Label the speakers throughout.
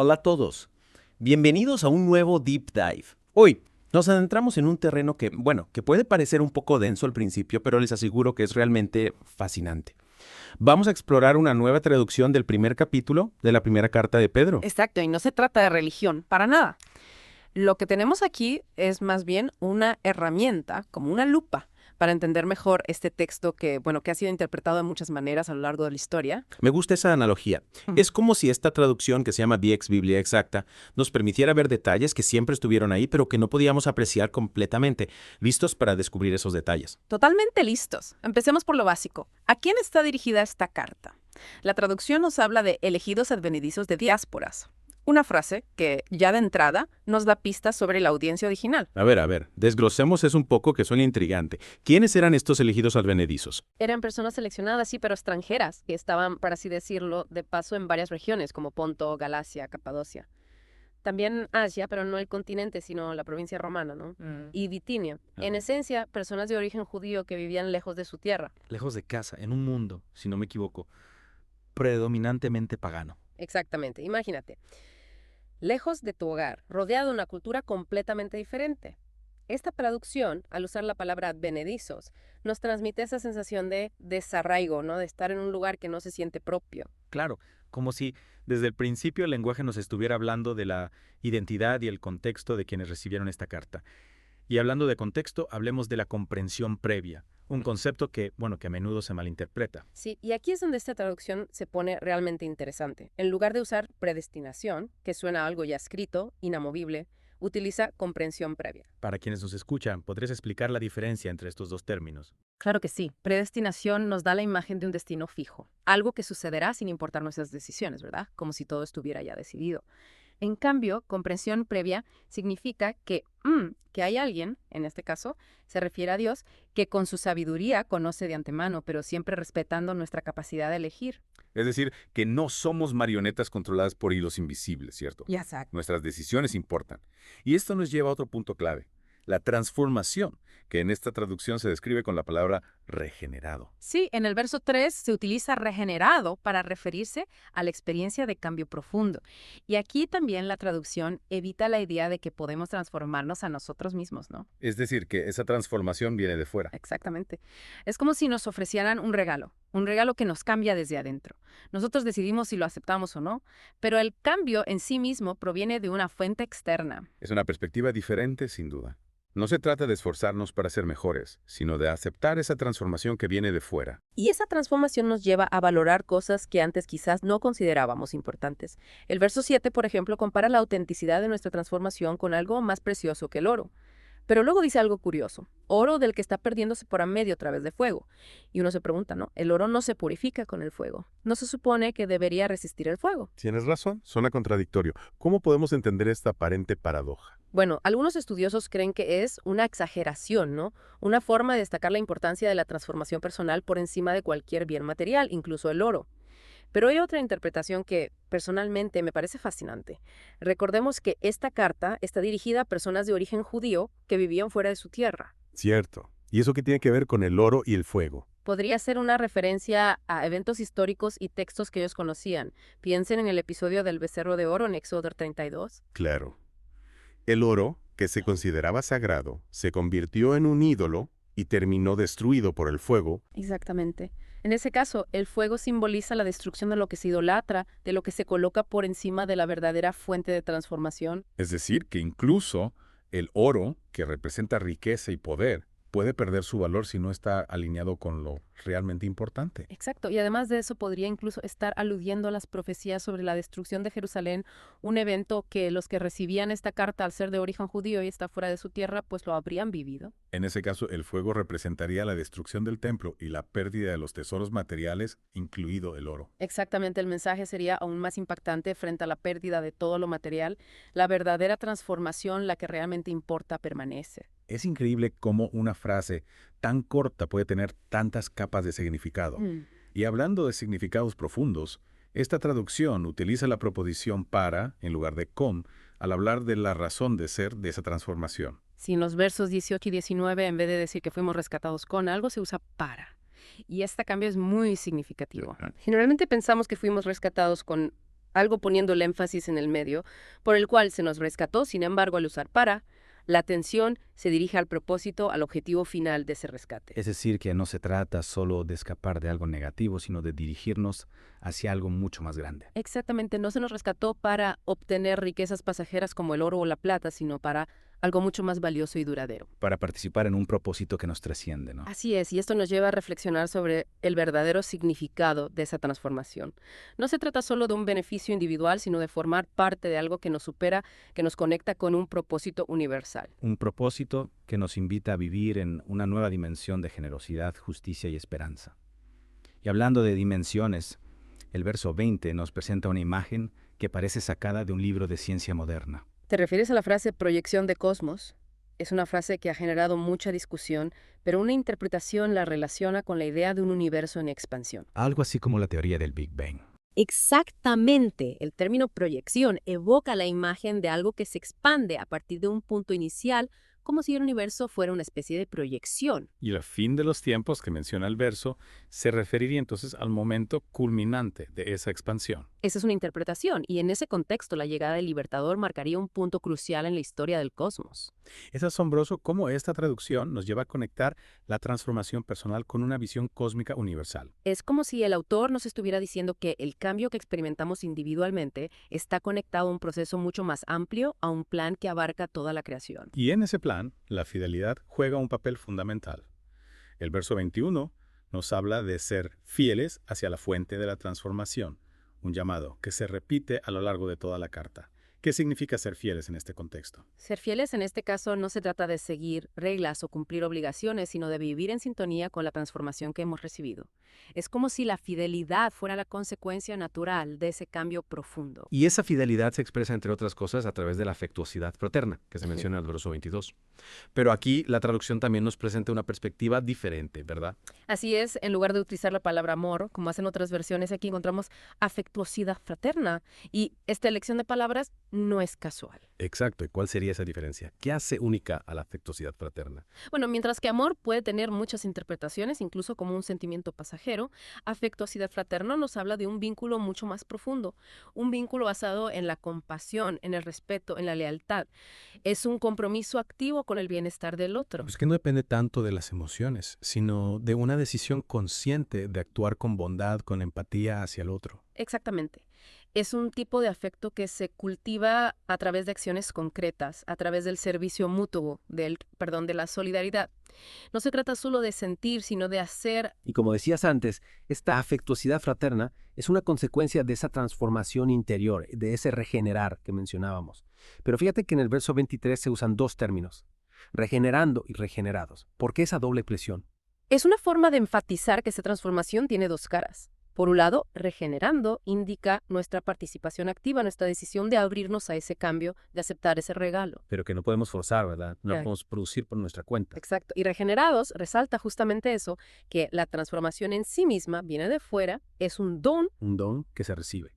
Speaker 1: Hola a todos. Bienvenidos a un nuevo Deep Dive. Hoy nos adentramos en un terreno que puede parecer un poco denso al principio, pero les aseguro que es realmente fascinante. Vamos a explorar una nueva traducción del primer capítulo de la primera carta de Pedro.
Speaker 2: Exacto, y no se trata de religión, para nada. Lo que tenemos aquí es más bien una herramienta, como una lupa, para entender mejor este texto que ha sido interpretado de muchas maneras a lo largo de la historia.
Speaker 1: Me gusta esa analogía. Es como si esta traducción, que se llama VX Biblia Exacta, nos permitiera ver detalles que siempre estuvieron ahí, pero que no podíamos apreciar completamente, listos para descubrir esos detalles.
Speaker 2: Totalmente listos. Empecemos por lo básico. ¿A quién está dirigida esta carta? La traducción nos habla de elegidos advenedizos de diásporas. Una frase que, ya de entrada, nos da pistas sobre la audiencia original.
Speaker 1: A ver, desglosemos eso un poco que suena intrigante. ¿Quiénes eran estos elegidos advenedizos?
Speaker 2: Eran personas seleccionadas, sí, pero extranjeras, que estaban, por así decirlo, de paso en varias regiones, como Ponto, Galacia, Capadocia. También Asia, pero no el continente, sino la provincia romana, ¿no? Y Bitinia. En esencia, personas de origen judío que vivían lejos de su tierra.
Speaker 3: Lejos de casa, en un mundo, si no me equivoco, predominantemente pagano.
Speaker 2: Exactamente, imagínate. Lejos de tu hogar, rodeado de una cultura completamente diferente. Esta traducción, al usar la palabra advenedizos, nos transmite esa sensación de desarraigo, ¿no? De estar en un lugar que no se siente propio.
Speaker 3: Claro, como si desde el principio el lenguaje nos estuviera hablando de la identidad y el contexto de quienes recibieron esta carta. Y hablando de contexto, hablemos de la comprensión previa, un concepto que a menudo se malinterpreta.
Speaker 2: Sí, y aquí es donde esta traducción se pone realmente interesante. En lugar de usar predestinación, que suena a algo ya escrito, inamovible, utiliza comprensión previa.
Speaker 3: Para quienes nos escuchan, ¿podrías explicar la diferencia entre estos dos términos?
Speaker 2: Claro que sí. Predestinación nos da la imagen de un destino fijo, algo que sucederá sin importar nuestras decisiones, ¿verdad? Como si todo estuviera ya decidido. En cambio, comprensión previa significa que hay alguien, en este caso, se refiere a Dios, que con su sabiduría conoce de antemano, pero siempre respetando nuestra capacidad de elegir.
Speaker 4: Es decir, que no somos marionetas controladas por hilos invisibles, ¿cierto?
Speaker 2: Exacto.
Speaker 4: Nuestras decisiones importan. Y esto nos lleva a otro punto clave, la transformación, que en esta traducción se describe con la palabra regenerado.
Speaker 2: Sí, en el verso 3 se utiliza regenerado para referirse a la experiencia de cambio profundo. Y aquí también la traducción evita la idea de que podemos transformarnos a nosotros mismos, ¿no?
Speaker 4: Es decir, que esa transformación viene de fuera.
Speaker 2: Exactamente. Es como si nos ofrecieran un regalo que nos cambia desde adentro. Nosotros decidimos si lo aceptamos o no, pero el cambio en sí mismo proviene de una fuente externa.
Speaker 4: Es una perspectiva diferente, sin duda. No se trata de esforzarnos para ser mejores, sino de aceptar esa transformación que viene de fuera.
Speaker 2: Y esa transformación nos lleva a valorar cosas que antes quizás no considerábamos importantes. El verso 7, por ejemplo, compara la autenticidad de nuestra transformación con algo más precioso que el oro. Pero luego dice algo curioso, oro del que está perdiéndose por a medio a través de fuego. Y uno se pregunta, ¿no? El oro no se purifica con el fuego. No se supone que debería resistir el fuego.
Speaker 5: Tienes razón, suena contradictorio. ¿Cómo podemos entender esta aparente paradoja?
Speaker 2: Bueno, algunos estudiosos creen que es una exageración, ¿no? Una forma de destacar la importancia de la transformación personal por encima de cualquier bien material, incluso el oro. Pero hay otra interpretación que, personalmente, me parece fascinante. Recordemos que esta carta está dirigida a personas de origen judío que vivían fuera de su tierra.
Speaker 5: Cierto. ¿Y eso qué tiene que ver con el oro y el fuego?
Speaker 2: Podría ser una referencia a eventos históricos y textos que ellos conocían. Piensen en el episodio del becerro de oro en Éxodo 32.
Speaker 5: Claro. El oro, que se consideraba sagrado, se convirtió en un ídolo y terminó destruido por el fuego.
Speaker 2: Exactamente. En ese caso, el fuego simboliza la destrucción de lo que se idolatra, de lo que se coloca por encima de la verdadera fuente de transformación.
Speaker 4: Es decir, que incluso el oro, que representa riqueza y poder, puede perder su valor si no está alineado con lo realmente importante.
Speaker 2: Exacto, y además de eso podría incluso estar aludiendo a las profecías sobre la destrucción de Jerusalén, un evento que los que recibían esta carta al ser de origen judío y estar fuera de su tierra, pues lo habrían vivido.
Speaker 4: En ese caso, el fuego representaría la destrucción del templo y la pérdida de los tesoros materiales, incluido el oro.
Speaker 2: Exactamente, el mensaje sería aún más impactante frente a la pérdida de todo lo material. La verdadera transformación, la que realmente importa, permanece.
Speaker 4: Es increíble cómo una frase tan corta puede tener tantas capas de significado. Y hablando de significados profundos, esta traducción utiliza la preposición para en lugar de con al hablar de la razón de ser de esa transformación.
Speaker 2: Si en los versos 18 y 19, en vez de decir que fuimos rescatados con algo, se usa para. Y este cambio es muy significativo. Generalmente pensamos que fuimos rescatados con algo poniendo el énfasis en el medio, por el cual se nos rescató. Sin embargo, al usar para, la atención se dirige al propósito, al objetivo final de ese rescate.
Speaker 3: Es decir, que no se trata solo de escapar de algo negativo, sino de dirigirnos hacia algo mucho más grande.
Speaker 2: Exactamente, no se nos rescató para obtener riquezas pasajeras como el oro o la plata, sino para algo mucho más valioso y duradero.
Speaker 3: Para participar en un propósito que nos trasciende, ¿no?
Speaker 2: Así es, y esto nos lleva a reflexionar sobre el verdadero significado de esa transformación. No se trata solo de un beneficio individual, sino de formar parte de algo que nos supera, que nos conecta con un propósito universal.
Speaker 3: Un propósito que nos invita a vivir en una nueva dimensión de generosidad, justicia y esperanza. Y hablando de dimensiones, el verso 20 nos presenta una imagen que parece sacada de un libro de ciencia moderna.
Speaker 2: ¿Te refieres a la frase proyección de cosmos? Es una frase que ha generado mucha discusión, pero una interpretación la relaciona con la idea de un universo en expansión.
Speaker 3: Algo así como la teoría del Big Bang.
Speaker 2: Exactamente. El término proyección evoca la imagen de algo que se expande a partir de un punto inicial, como si el universo fuera una especie de proyección.
Speaker 4: Y el fin de los tiempos que menciona el verso se referiría entonces al momento culminante de esa expansión.
Speaker 2: Esa es una interpretación, y en ese contexto la llegada del Libertador marcaría un punto crucial en la historia del cosmos.
Speaker 4: Es asombroso cómo esta traducción nos lleva a conectar la transformación personal con una visión cósmica universal.
Speaker 2: Es como si el autor nos estuviera diciendo que el cambio que experimentamos individualmente está conectado a un proceso mucho más amplio, a un plan que abarca toda la creación.
Speaker 4: Y en ese plan, la fidelidad juega un papel fundamental. El verso 21 nos habla de ser fieles hacia la fuente de la transformación, un llamado que se repite a lo largo de toda la carta. ¿Qué significa ser fieles en este contexto?
Speaker 2: Ser fieles en este caso no se trata de seguir reglas o cumplir obligaciones, sino de vivir en sintonía con la transformación que hemos recibido. Es como si la fidelidad fuera la consecuencia natural de ese cambio profundo.
Speaker 1: Y esa fidelidad se expresa, entre otras cosas, a través de la afectuosidad fraterna, que se menciona en el verso 22. Pero aquí la traducción también nos presenta una perspectiva diferente, ¿verdad?
Speaker 2: Así es, en lugar de utilizar la palabra amor, como hacen otras versiones, aquí encontramos afectuosidad fraterna. Y esta elección de palabras no es casual.
Speaker 1: Exacto. ¿Y cuál sería esa diferencia? ¿Qué hace única a la afectuosidad fraterna?
Speaker 2: Bueno, mientras que amor puede tener muchas interpretaciones, incluso como un sentimiento pasajero, afectuosidad fraterna nos habla de un vínculo mucho más profundo, un vínculo basado en la compasión, en el respeto, en la lealtad. Es un compromiso activo con el bienestar del otro.
Speaker 1: Pues que no depende tanto de las emociones, sino de una decisión consciente de actuar con bondad, con empatía hacia el otro.
Speaker 2: Exactamente. Es un tipo de afecto que se cultiva a través de acciones concretas, a través del servicio mutuo, de la solidaridad. No se trata solo de sentir, sino de hacer.
Speaker 6: Y como decías antes, esta afectuosidad fraterna es una consecuencia de esa transformación interior, de ese regenerar que mencionábamos. Pero fíjate que en el verso 23 se usan dos términos, regenerando y regenerados. ¿Por qué esa doble presión?
Speaker 2: Es una forma de enfatizar que esa transformación tiene dos caras. Por un lado, regenerando indica nuestra participación activa, nuestra decisión de abrirnos a ese cambio, de aceptar ese regalo.
Speaker 6: Pero que no podemos forzar, ¿verdad? No
Speaker 2: Claro.
Speaker 6: podemos producir por nuestra cuenta.
Speaker 2: Exacto. Y regenerados resalta justamente eso, que la transformación en sí misma viene de fuera, es un don.
Speaker 6: Un don que se recibe.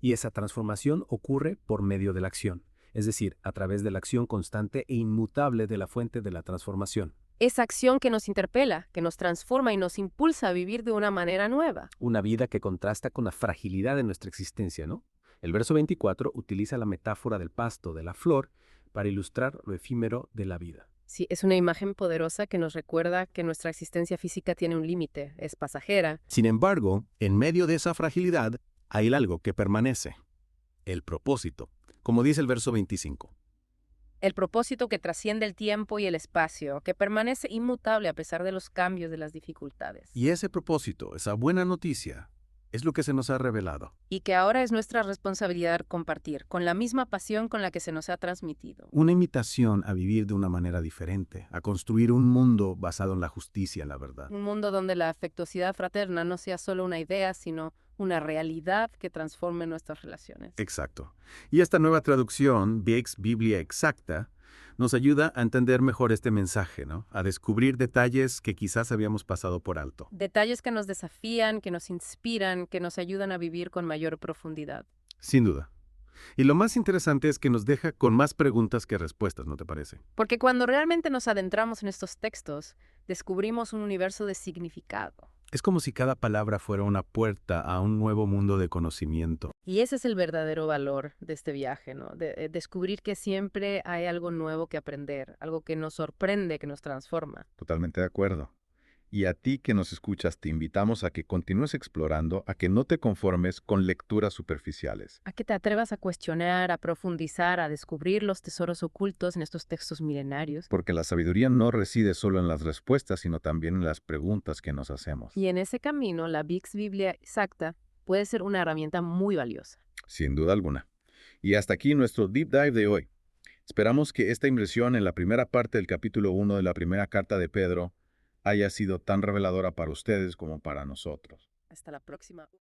Speaker 6: Y esa transformación ocurre por medio de la acción, es decir, a través de la acción constante e inmutable de la fuente de la transformación.
Speaker 2: Esa acción que nos interpela, que nos transforma y nos impulsa a vivir de una manera nueva.
Speaker 6: Una vida que contrasta con la fragilidad de nuestra existencia, ¿no? El verso 24 utiliza la metáfora del pasto, de la flor, para ilustrar lo efímero de la vida.
Speaker 2: Sí, es una imagen poderosa que nos recuerda que nuestra existencia física tiene un límite, es pasajera.
Speaker 5: Sin embargo, en medio de esa fragilidad hay algo que permanece, el propósito, como dice el verso 25.
Speaker 2: El propósito que trasciende el tiempo y el espacio, que permanece inmutable a pesar de los cambios, de las dificultades.
Speaker 5: Y ese propósito, esa buena noticia, es lo que se nos ha revelado.
Speaker 2: Y que ahora es nuestra responsabilidad compartir, con la misma pasión con la que se nos ha transmitido.
Speaker 5: Una invitación a vivir de una manera diferente, a construir un mundo basado en la justicia, en la verdad.
Speaker 2: Un mundo donde la afectuosidad fraterna no sea solo una idea, sino una realidad que transforme nuestras relaciones.
Speaker 5: Exacto. Y esta nueva traducción, VIX Biblia Exacta, nos ayuda a entender mejor este mensaje, ¿no? A descubrir detalles que quizás habíamos pasado por alto.
Speaker 2: Detalles que nos desafían, que nos inspiran, que nos ayudan a vivir con mayor profundidad.
Speaker 5: Sin duda. Y lo más interesante es que nos deja con más preguntas que respuestas, ¿no te parece?
Speaker 2: Porque cuando realmente nos adentramos en estos textos, descubrimos un universo de significado.
Speaker 5: Es como si cada palabra fuera una puerta a un nuevo mundo de conocimiento.
Speaker 2: Y ese es el verdadero valor de este viaje, ¿no? Descubrir que siempre hay algo nuevo que aprender, algo que nos sorprende, que nos transforma.
Speaker 4: Totalmente de acuerdo. Y a ti que nos escuchas, te invitamos a que continúes explorando, a que no te conformes con lecturas superficiales.
Speaker 2: A que te atrevas a cuestionar, a profundizar, a descubrir los tesoros ocultos en estos textos milenarios.
Speaker 4: Porque la sabiduría no reside solo en las respuestas, sino también en las preguntas que nos hacemos.
Speaker 2: Y en ese camino, la VIX Biblia Exacta puede ser una herramienta muy valiosa.
Speaker 4: Sin duda alguna. Y hasta aquí nuestro Deep Dive de hoy. Esperamos que esta inmersión en la primera parte del capítulo 1 de la primera carta de Pedro haya sido tan reveladora para ustedes como para nosotros.
Speaker 2: Hasta la próxima.